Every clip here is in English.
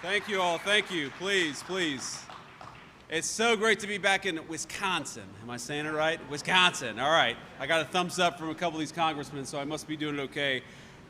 Thank you all. Thank you. Please, please. It's so great to be back in Wisconsin. Am I saying it right? Wisconsin. All right. I got a thumbs up from a couple of these congressmen, so I must be doing it okay.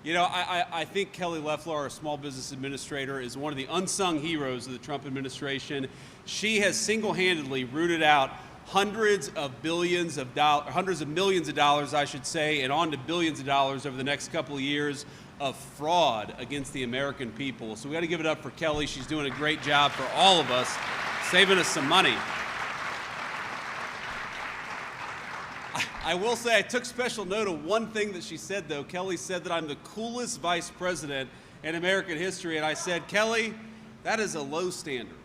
You know, I think Kelly Loeffler, our small business administrator, is one of the unsung heroes of the Trump administration. She has single-handedly rooted out hundreds of millions of dollars, I should say, and on to billions of dollars over the next couple of years of fraud against the American people. So we got to give it up for Kelly. She's doing a great job for all of us, saving us some money. I will say I took special note of one thing that she said, though. Kelly said that I'm the coolest vice president in American history, and I said, Kelly, that is a low standard.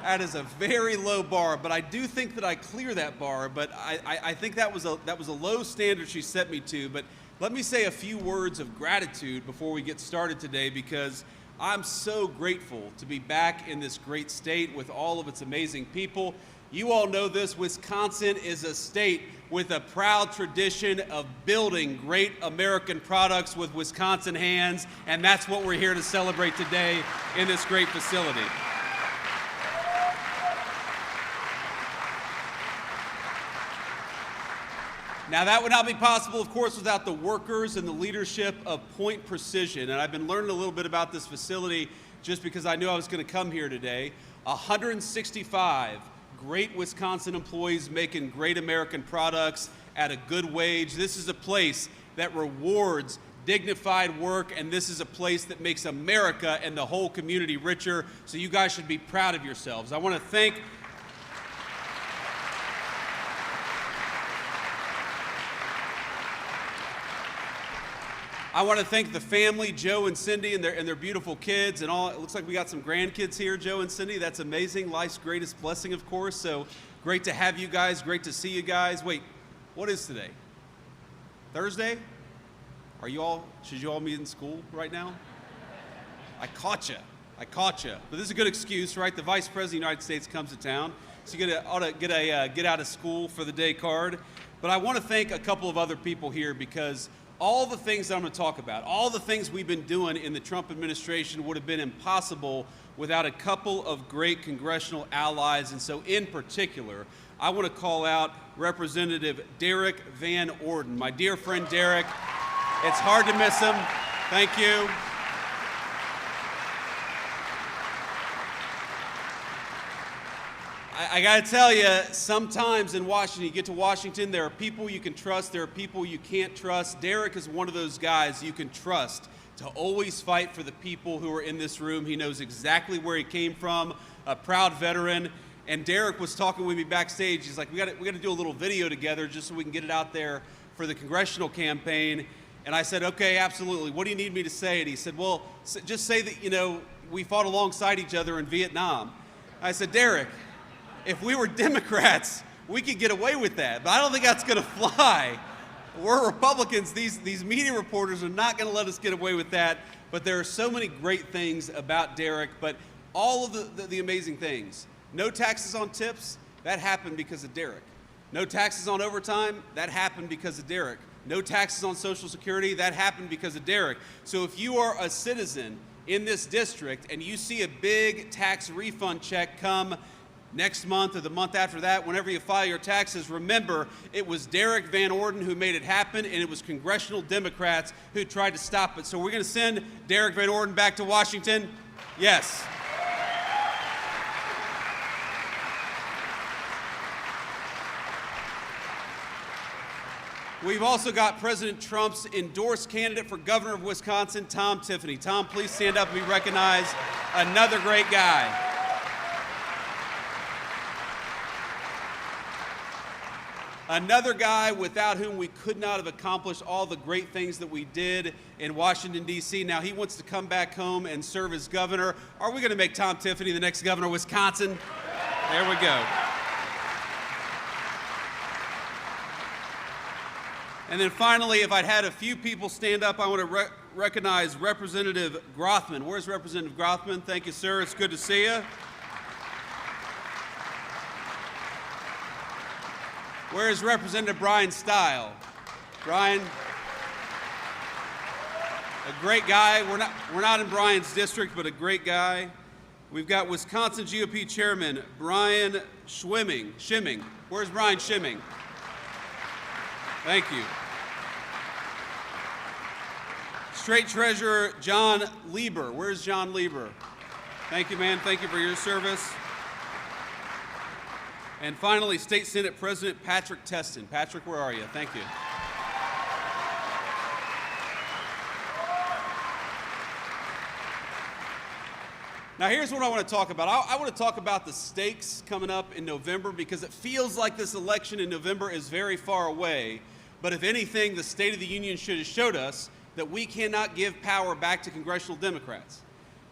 That is a very low bar, but I do think that I clear that bar, but I think that was a low standard she set me to. But let me say a few words of gratitude before we get started today, because I'm so grateful to be back in this great state with all of its amazing people. You all know this, Wisconsin is a state with a proud tradition of building great American products with Wisconsin hands, and that's what we're here to celebrate today in this great facility. Now, that would not be possible, of course, without the workers and the leadership of Point Precision. And I've been learning a little bit about this facility just because I knew I was going to come here today. 165 great Wisconsin employees making great American products at a good wage. This is a place that rewards dignified work, and this is a place that makes America and the whole community richer. So you guys should be proud of yourselves. I want to thank the family, Joe and Cindy, and their beautiful kids, and all. It looks like we got some grandkids here, Joe and Cindy. That's amazing. Life's greatest blessing, of course. So great to have you guys. Great to see you guys. Wait, what is today? Thursday? Should you all be in school right now? I caught you. But this is a good excuse, right? The Vice President of the United States comes to town, so you ought to get a get out of school for the day card. But I want to thank a couple of other people here, because all the things that I'm going to talk about, all the things we've been doing in the Trump administration would have been impossible without a couple of great congressional allies. And so in particular, I want to call out Representative Derek Van Orden. My dear friend Derek, it's hard to miss him. Thank you. I got to tell you, sometimes in Washington, you get to Washington, there are people you can trust, there are people you can't trust. Derek is one of those guys you can trust to always fight for the people who are in this room. He knows exactly where he came from, a proud veteran. And Derek was talking with me backstage. He's like, we got to do a little video together just so we can get it out there for the congressional campaign. And I said, okay, absolutely. What do you need me to say? And he said, well, just say that, we fought alongside each other in Vietnam. I said, Derek, if we were Democrats, we could get away with that, but I don't think that's going to fly. We're Republicans. These media reporters are not going to let us get away with that, but there are so many great things about Derek, but all of the amazing things. No taxes on tips, that happened because of Derek. No taxes on overtime, that happened because of Derek. No taxes on Social Security, that happened because of Derek. So if you are a citizen in this district and you see a big tax refund check come next month or the month after that, whenever you file your taxes, remember it was Derek Van Orden who made it happen, and it was congressional Democrats who tried to stop it. So we're going to send Derek Van Orden back to Washington? Yes. We've also got President Trump's endorsed candidate for governor of Wisconsin, Tom Tiffany. Tom, please stand up and be recognized. Another great guy. Another guy without whom we could not have accomplished all the great things that we did in Washington, D.C. Now he wants to come back home and serve as governor. Are we going to make Tom Tiffany the next governor of Wisconsin? There we go. And then finally, if I'd had a few people stand up, I want to recognize Representative Grothman. Where's Representative Grothman? Thank you, sir. It's good to see you. Where is Representative Brian Stile? Brian? A great guy. We're not in Brian's district, but a great guy. We've got Wisconsin GOP Chairman Brian Schimming. Where's Brian Schimming? Thank you. State Treasurer John Lieber. Where's John Lieber? Thank you, man. Thank you for your service. And finally, State Senate President Patrick Teston. Patrick, where are you? Thank you. Now, here's what I want to talk about. I want to talk about the stakes coming up in November, because it feels like this election in November is very far away. But if anything, the State of the Union should have showed us that we cannot give power back to congressional Democrats.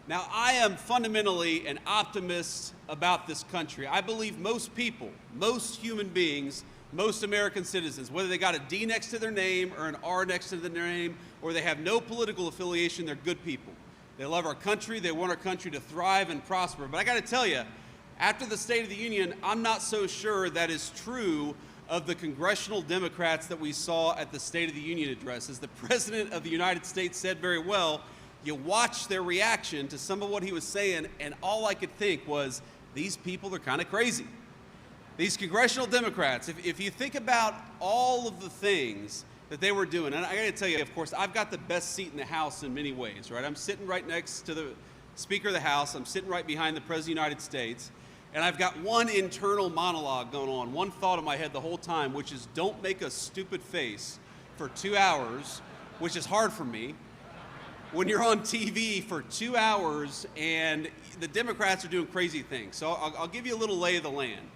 Now, I am fundamentally an optimist about this country. I believe most people, most human beings, most American citizens, whether they got a D next to their name or an R next to their name, or they have no political affiliation, they're good people. They love our country. They want our country to thrive and prosper. But I got to tell you, after the State of the Union, I'm not so sure that is true of the congressional Democrats that we saw at the State of the Union address. As the President of the United States said very well, you watch their reaction to some of what he was saying, and all I could think was, these people are kind of crazy. These congressional Democrats, if you think about all of the things that they were doing, and I got to tell you, of course, I've got the best seat in the House in many ways, right? I'm sitting right next to the Speaker of the House. I'm sitting right behind the President of the United States, and I've got one internal monologue going on, one thought in my head the whole time, which is, don't make a stupid face for 2 hours, which is hard for me, when you're on TV for 2 hours and the Democrats are doing crazy things. So I'll give you a little lay of the land.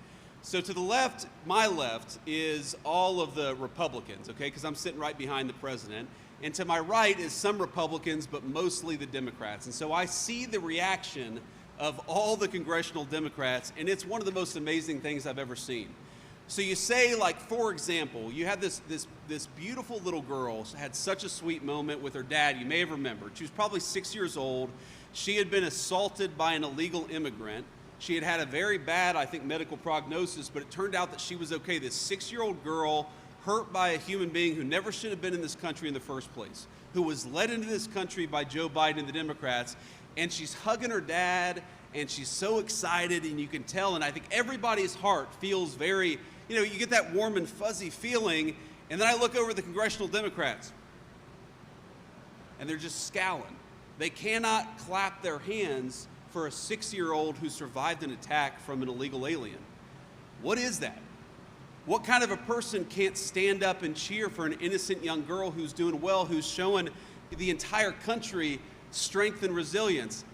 So to the left, my left, is all of the Republicans, okay, because I'm sitting right behind the president. And to my right is some Republicans, but mostly the Democrats. And so I see the reaction of all the congressional Democrats, and it's one of the most amazing things I've ever seen. So you say, like, for example, you had this beautiful little girl, had such a sweet moment with her dad. You may have remembered. She was probably 6 years old. She had been assaulted by an illegal immigrant. She had had a very bad, I think, medical prognosis, but it turned out that she was okay. This 6-year-old girl, hurt by a human being who never should have been in this country in the first place, who was led into this country by Joe Biden and the Democrats, and she's hugging her dad, and she's so excited, and you can tell, and I think everybody's heart feels very, you get that warm and fuzzy feeling, and then I look over at the congressional Democrats, and they're just scowling. They cannot clap their hands for a 6-year-old who survived an attack from an illegal alien. What is that? What kind of a person can't stand up and cheer for an innocent young girl who's doing well, who's showing the entire country strength and resilience?